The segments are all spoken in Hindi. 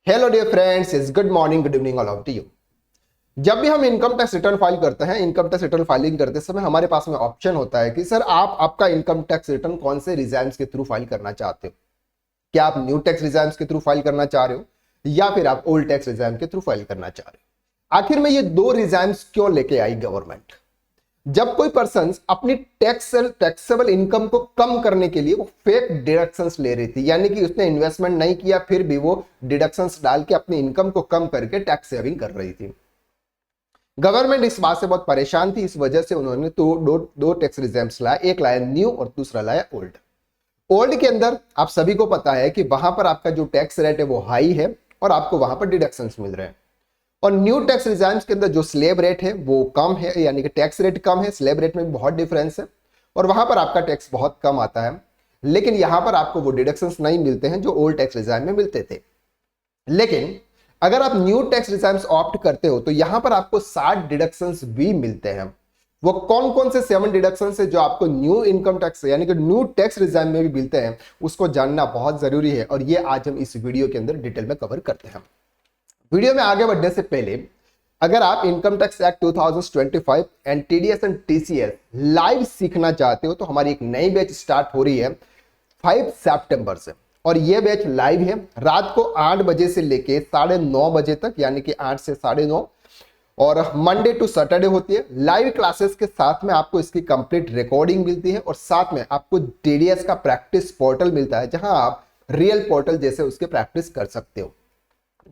Hello dear friends, is good morning, good evening all of you. जब भी हम इनकम टैक्स रिटर्न फाइल करते हैं, इनकम टैक्स रिटर्न फाइलिंग करते समय हमारे पास में ऑप्शन होता है कि सर आप आपका इनकम टैक्स रिटर्न कौन से रिजाइम्स के थ्रू फाइल करना चाहते हो। क्या आप न्यू टैक्स रिजाइम्स के थ्रू फाइल करना चाह रहे हो या फिर आप ओल्ड टैक्स रिजाइम के थ्रू फाइल करना चाह रहे हो। आखिर में ये दो रिजाइम्स क्यों लेके आई गवर्नमेंट? जब कोई पर्सन अपनी टैक्सेबल इनकम को कम करने के लिए वो फेक डिडक्शंस ले रही थी, यानी कि उसने इन्वेस्टमेंट नहीं किया फिर भी वो डिडक्शंस डाल के अपनी इनकम को कम करके टैक्स सेविंग कर रही थी। गवर्नमेंट इस बात से बहुत परेशान थी, इस वजह से उन्होंने तो दो टैक्स रिजम्स लाया, एक लाया न्यू और दूसरा लाया ओल्ड। ओल्ड के अंदर आप सभी को पता है कि वहां पर आपका जो टैक्स रेट है वो हाई है और आपको वहां पर डिडक्शंस मिल रहे हैं। और न्यू टैक्स रिजाइम्स के अंदर जो स्लैब रेट है वो कम है, यानी कि टैक्स रेट कम है, स्लैब रेट में भी बहुत डिफरेंस है और वहां पर आपका टैक्स बहुत कम आता है। लेकिन यहां पर आपको वो डिडक्शंस नहीं मिलते हैं जो ओल्ड टैक्स रिजाइम में मिलते थे। लेकिन अगर आप न्यू टैक्स रिजाइम्स ऑप्ट करते हो तो यहां पर आपको 60 डिडक्शंस भी मिलते हैं। वो कौन कौन से 7 डिडक्शंस है जो आपको न्यू इनकम टैक्स यानी कि न्यू टैक्स रिजाइम में भी मिलते हैं, उसको जानना बहुत जरूरी है और ये आज हम इस वीडियो के अंदर डिटेल में कवर करते हैं। वीडियो में आगे बढ़ने से पहले अगर आप income tax act 2025 and TDS and TCS live सीखना चाहते हो तो हमारी एक नई बैच स्टार्ट हो रही है 5 सितंबर से और ये बैच लाइव है रात को 8 बजे से लेके 9:30 बजे तक, यानी कि 8 से 9:30, और मंडे टू सैटरडे होती है। लाइव क्लासेस के साथ में आपको इसकी कंप्लीट रिकॉर्डिंग मिलती है और साथ में आपको टीडीएस का प्रैक्टिस पोर्टल मिलता है जहां आप रियल पोर्टल जैसे उसके प्रैक्टिस कर सकते हो।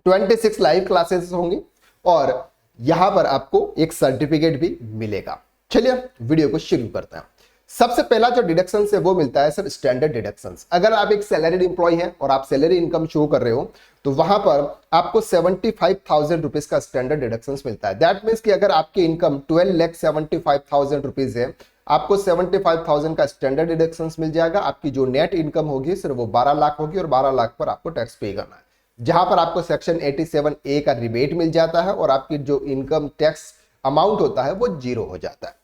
26 लाइव क्लासेस होंगी और यहां पर आपको एक सर्टिफिकेट भी मिलेगा। चलिए वीडियो को शुरू करते हैं। सबसे पहला जो डिडक्शन है वो मिलता है सर स्टैंडर्ड डिडक्शन। अगर आप एक सैलरीड इंप्लॉय हैं और आप सैलरी इनकम शो कर रहे हो तो वहां पर आपको 75,000 रुपीज का स्टैंडर्ड डिडक्शन मिलता है। दैट मीन्स कि अगर आपकी इनकम 12,75,000 रुपीज है, आपको 75,000 का स्टैंडर्ड डिडक्शन मिल जाएगा। आपकी जो नेट इनकम होगी सिर्फ वो 12 लाख होगी और 12 लाख पर आपको टैक्स पे करना है, जहां पर आपको सेक्शन 87A का रिबेट मिल जाता है और आपकी जो इनकम टैक्स अमाउंट होता है वो 0 हो जाता है।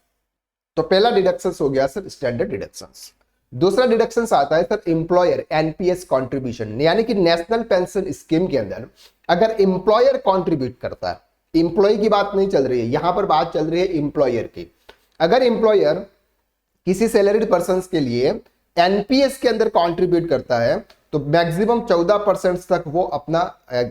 तो पहला डिडक्शन हो गया सर स्टैंडर्ड डिडक्शन। दूसरा डिडक्शन आता है सर एम्प्लॉयर एनपीएस कंट्रीब्यूशन, यानी कि नेशनल पेंशन स्कीम के अंदर अगर एम्प्लॉयर कंट्रीब्यूट करता है, एम्प्लॉय की बात नहीं चल रही है, यहां पर बात चल रही है एम्प्लॉयर की। अगर एम्प्लॉयर किसी सैलरीड पर्सन के लिए एनपीएस के अंदर कंट्रीब्यूट करता है तो मैक्सिमम 14% तक वो अपना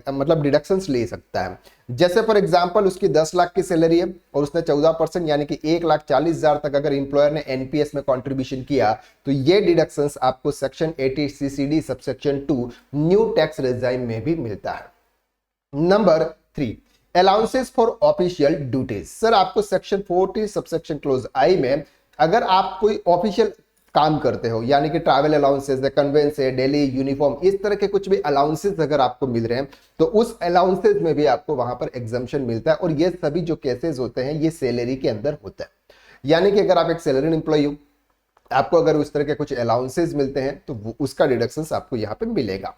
मतलब डिडक्शंस ले सकता है। जैसे फॉर एग्जांपल उसकी 10 लाख की सैलरी है और उसने 14% यानी कि 1,40,000 तक अगर एम्प्लॉयर ने एनपीएस में कंट्रीब्यूशन किया तो ये डिडक्शंस आपको section 80 CCD subsection 2 new tax regime में भी मिलता है। Number 3, allowances for official duties. Sir आपको सेक्शन 40 सबसेक्शन क्लोज आई में अगर आप कोई ऑफिशियल काम करते हो, यानी कि ट्रैवल अलाउंसेस है, कन्वेंस है, डेली यूनिफॉर्म, इस तरह के कुछ भी अलाउंसेस अगर आपको मिल रहे हैं तो उस अलाउंसेस में भी आपको वहां पर एग्जम्पशन मिलता है और ये सभी जो केसेस होते हैं ये सैलरी के अंदर होता है। यानी कि अगर आप एक सैलरी एम्प्लॉय हो, आपको अगर उस तरह के कुछ अलाउंसेस मिलते हैं तो उसका डिडक्शन आपको यहाँ पे मिलेगा।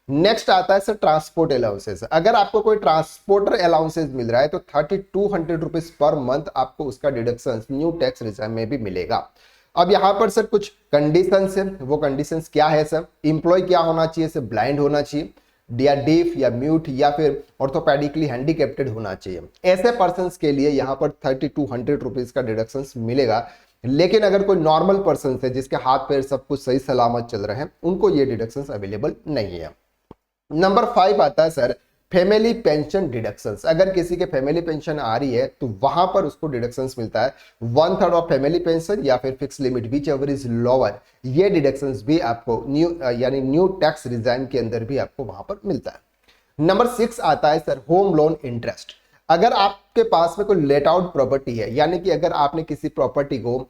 नेक्स्ट आता है सर ट्रांसपोर्ट अलाउंसेस। अगर आपको कोई ट्रांसपोर्टर अलाउंसेस मिल रहा है तो 3200 रुपीज पर मंथ आपको उसका डिडक्शन न्यू टैक्स रिजाइम में भी मिलेगा। अब यहां पर सर कुछ कंडीशंस है, वो कंडीशंस क्या है सर? इंप्लॉय क्या होना चाहिए सर? ब्लाइंड होना चाहिए या डीफ या म्यूट या फिर ऑर्थोपेडिकली हैंडीकैप्टेड होना चाहिए। ऐसे पर्सन के लिए यहां पर 3200 रुपीज का डिडक्शन मिलेगा। लेकिन अगर कोई नॉर्मल पर्सन है जिसके हाथ पैर सब कुछ सही सलामत चल रहे हैं उनको ये डिडक्शन अवेलेबल नहीं है। नंबर 5 आता है सर फैमिली पेंशन डिडक्शंस। अगर किसी के फैमिली पेंशन आ रही है तो वहां पर उसको डिडक्शंस मिलता है 1/3 ऑफ फैमिली पेंशन या फिर fix limit which ever is lower. ये डिडक्शंस भी आपको न्यू यानी न्यू टैक्स रिजाइम के अंदर भी आपको वहां पर मिलता है। नंबर 6 आता है सर होम लोन इंटरेस्ट। अगर आपके पास में कोई लेट आउट प्रॉपर्टी है, यानी कि अगर आपने किसी प्रॉपर्टी को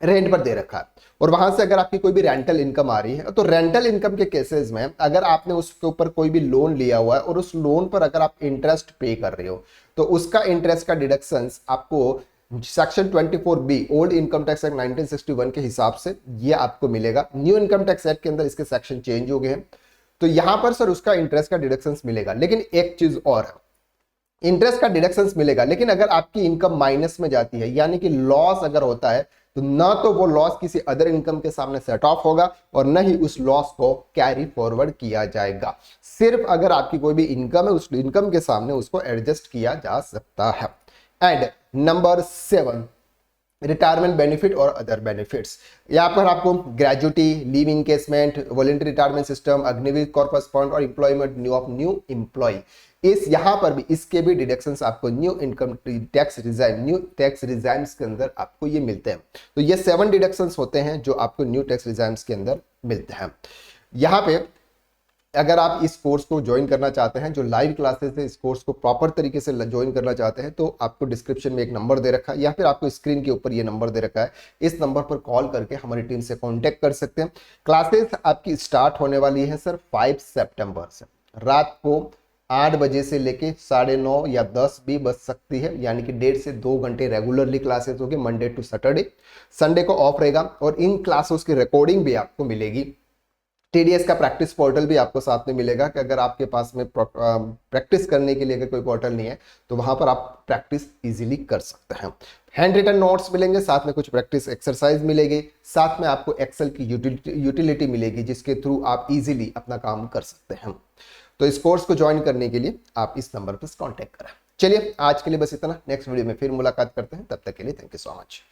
रेंट पर दे रखा है और वहां से अगर आपकी कोई भी रेंटल इनकम आ रही है तो रेंटल इनकम के केसेस में अगर आपने उसके ऊपर कोई भी लोन लिया हुआ है और उस लोन पर अगर आप इंटरेस्ट पे कर रहे हो तो उसका इंटरेस्ट का डिडक्शंस आपको section 24B old income tax act 1961 के हिसाब से ये आपको मिलेगा। न्यू इनकम टैक्स एक्ट के अंदर इसके सेक्शन चेंज हो गए हैं तो यहां पर सर उसका इंटरेस्ट का डिडक्शंस मिलेगा। लेकिन एक चीज और है, इंटरेस्ट का डिडक्शंस मिलेगा लेकिन अगर आपकी इनकम माइनस में जाती है यानी कि लॉस अगर होता है तो ना तो वो लॉस किसी अदर इनकम के सामने सेट ऑफ होगा और न ही उस लॉस को कैरी फॉरवर्ड किया जाएगा। सिर्फ अगर आपकी कोई भी इनकम है, उस इनकम के सामने उसको एडजस्ट किया जा सकता है। एंड नंबर 7, रिटायरमेंट बेनिफिट और अदर बेनिफिट्स। यहाँ पर आपको gratuity, leave encashment, voluntary retirement system, Agniveer corpus fund और एम्प्लॉयमेंट ऑफ न्यू एम्प्लॉय, इस यहाँ पर भी इसके भी डिडक्शंस आपको new income tax regime, new tax regimes के अंदर आपको ये मिलते हैं। तो ये 7 डिडक्शंस होते हैं जो आपको न्यू टैक्स रिजाइम्स के अंदर मिलते हैं। यहाँ पे अगर आप इस कोर्स को ज्वाइन करना चाहते हैं, जो लाइव क्लासेस है, इस कोर्स को प्रॉपर तरीके से ज्वाइन करना चाहते हैं, तो आपको डिस्क्रिप्शन में एक नंबर दे रखा है या फिर आपको स्क्रीन के ऊपर ये नंबर दे रखा है, इस नंबर पर कॉल करके हमारी टीम से कांटेक्ट कर सकते हैं। क्लासेस आपकी स्टार्ट होने वाली है सर 5 सितंबर से, रात को 8 बजे से लेके 9:30 या 10 भी बज सकती है, यानी कि 1.5 से 2 घंटे रेगुलरली क्लासेस होगी, मंडे टू सैटरडे। संडे को ऑफ रहेगा और इन क्लासेस की रिकॉर्डिंग भी आपको मिलेगी। टीडीएस का प्रैक्टिस पोर्टल भी आपको साथ में मिलेगा कि अगर आपके पास में प्रैक्टिस करने के लिए अगर कोई पोर्टल नहीं है तो वहां पर आप प्रैक्टिस इजीली कर सकते हैं। हैंड रिटन नोट्स मिलेंगे, साथ में कुछ प्रैक्टिस एक्सरसाइज मिलेगी, साथ में आपको एक्सेल की यूटिलिटी मिलेगी जिसके थ्रू आप इजीली अपना काम कर सकते हैं। तो इस कोर्स को ज्वाइन करने के लिए आप इस नंबर पर कॉन्टेक्ट करें। चलिए आज के लिए बस इतना, नेक्स्ट वीडियो में फिर मुलाकात करते हैं, तब तक के लिए थैंक यू सो मच।